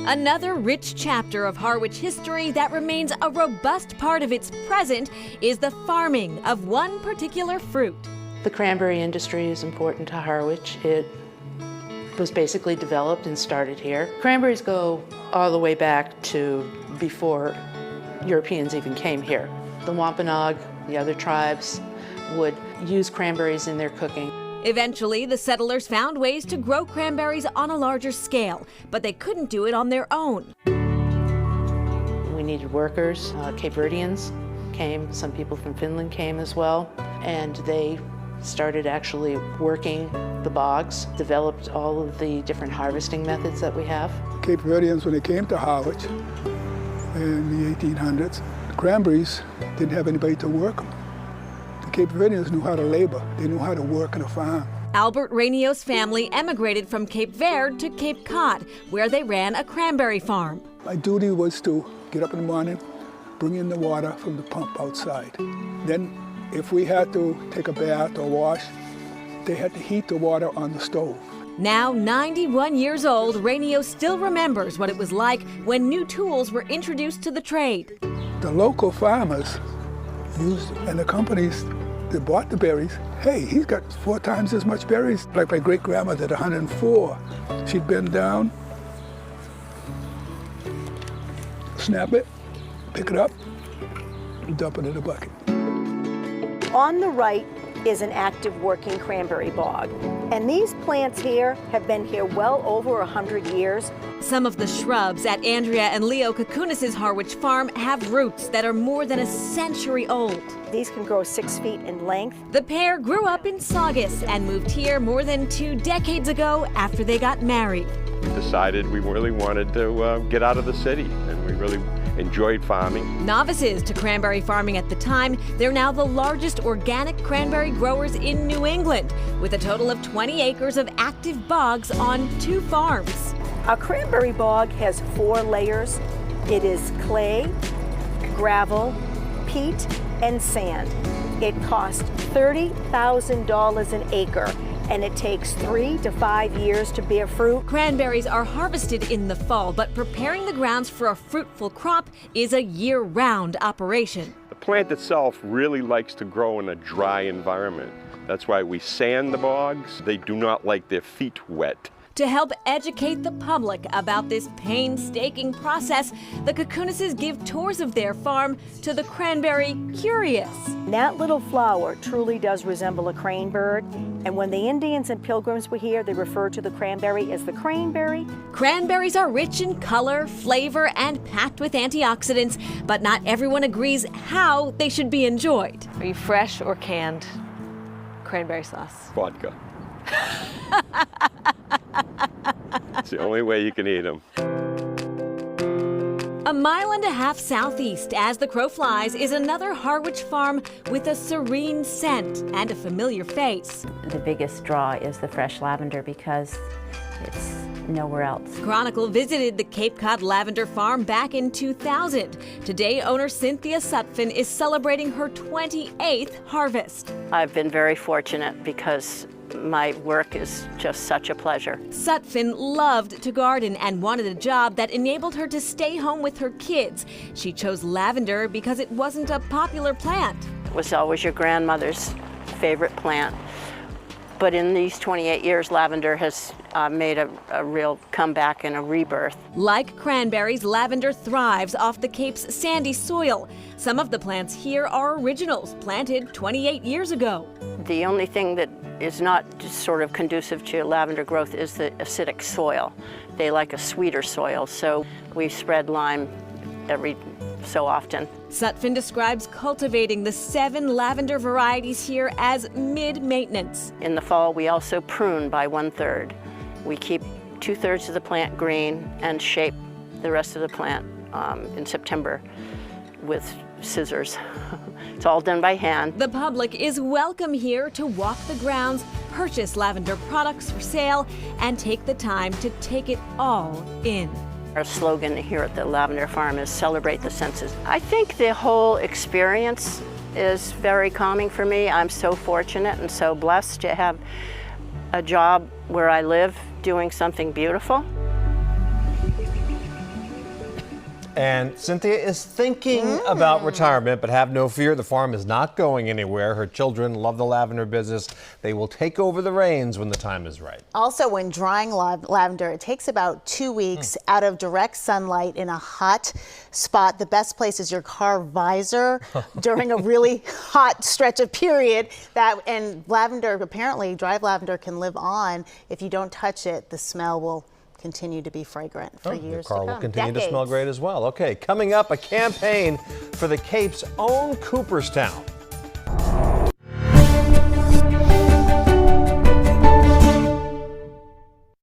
Another rich chapter of Harwich history that remains a robust part of its present is the farming of one particular fruit. The cranberry industry is important to Harwich. It was basically developed and started here. Cranberries go all the way back to before Europeans even came here. The Wampanoag, the other tribes, would use cranberries in their cooking. Eventually, the settlers found ways to grow cranberries on a larger scale, but they couldn't do it on their own. We needed workers. Cape Verdeans came, some people from Finland came as well, and they started actually working the bogs, developed all of the different harvesting methods that we have. Cape Verdeans, when they came to Harwich in the 1800s, the cranberries didn't have anybody to work them. The Cape Verdeans knew how to labor. They knew how to work in a farm. Albert Ranios' family emigrated from Cape Verde to Cape Cod, where they ran a cranberry farm. My duty was to get up in the morning, bring in the water from the pump outside. Then, if we had to take a bath or wash, they had to heat the water on the stove. Now 91 years old, Ranios still remembers what it was like when new tools were introduced to the trade. The local farmers used, and the companies that bought the berries, hey, he's got 4 times as much berries. Like my great-grandmother at 104. She'd bend down, snap it, pick it up, and dump it in a bucket. On the right is an active working cranberry bog. And these plants here have been here well over 100 years. Some of the shrubs at Andrea and Leo Kakunis' Harwich farm have roots that are more than a century old. These can grow 6 feet in length. The pair grew up in Saugus and moved here more than 2 decades ago after they got married. We decided we really wanted to get out of the city, and we really enjoyed farming. Novices to cranberry farming at the time, they're now the largest organic cranberry growers in New England, with a total of 20 acres of active bogs on 2 farms. Our cranberry bog has 4 layers. It is clay, gravel, peat, and sand. It costs $30,000 an acre, and it takes 3 to 5 years to bear fruit. Cranberries are harvested in the fall, but preparing the grounds for a fruitful crop is a year-round operation. The plant itself really likes to grow in a dry environment. That's why we sand the bogs. They do not like their feet wet. To help educate the public about this painstaking process, the Kakunis' give tours of their farm to the cranberry curious. That little flower truly does resemble a crane bird, and when the Indians and Pilgrims were here, they referred to the cranberry as the craneberry. Cranberries are rich in color, flavor, and packed with antioxidants, but not everyone agrees how they should be enjoyed. Are you fresh or canned cranberry sauce? Vodka. It's the only way you can eat them. A mile and a half southeast, as the crow flies, is another Harwich farm with a serene scent and a familiar face. The biggest draw is the fresh lavender because it's nowhere else. Chronicle visited the Cape Cod Lavender Farm back in 2000. Today, owner Cynthia Sutphin is celebrating her 28th harvest. I've been very fortunate because my work is just such a pleasure. Sutphin loved to garden and wanted a job that enabled her to stay home with her kids. She chose lavender because it wasn't a popular plant. It was always your grandmother's favorite plant. But in these 28 years, lavender has made a real comeback and a rebirth. Like cranberries, lavender thrives off the Cape's sandy soil. Some of the plants here are originals, planted 28 years ago. The only thing that is not just sort of conducive to lavender growth is the acidic soil. They like a sweeter soil, so we spread lime every so often. Sutphin describes cultivating the 7 lavender varieties here as mid-maintenance. In the fall, we also prune by 1/3. We keep 2/3 of the plant green and shape the rest of the plant in September with scissors. It's all done by hand. The public is welcome here to walk the grounds, purchase lavender products for sale, and take the time to take it all in. Our slogan here at the Lavender Farm is celebrate the senses. I think the whole experience is very calming for me. I'm so fortunate and so blessed to have a job where I live doing something beautiful. And Cynthia is thinking about retirement, but have no fear, the farm is not going anywhere. Her children love the lavender business. They will take over the reins when the time is right. Also, when drying lavender, it takes about 2 weeks out of direct sunlight in a hot spot. The best place is your car visor during a really hot stretch of period. And lavender, apparently, dried lavender can live on. If you don't touch it, the smell will continue to be fragrant for years to come. Your car will continue to smell great as well. Okay, coming up, a campaign for the Cape's own Cooperstown.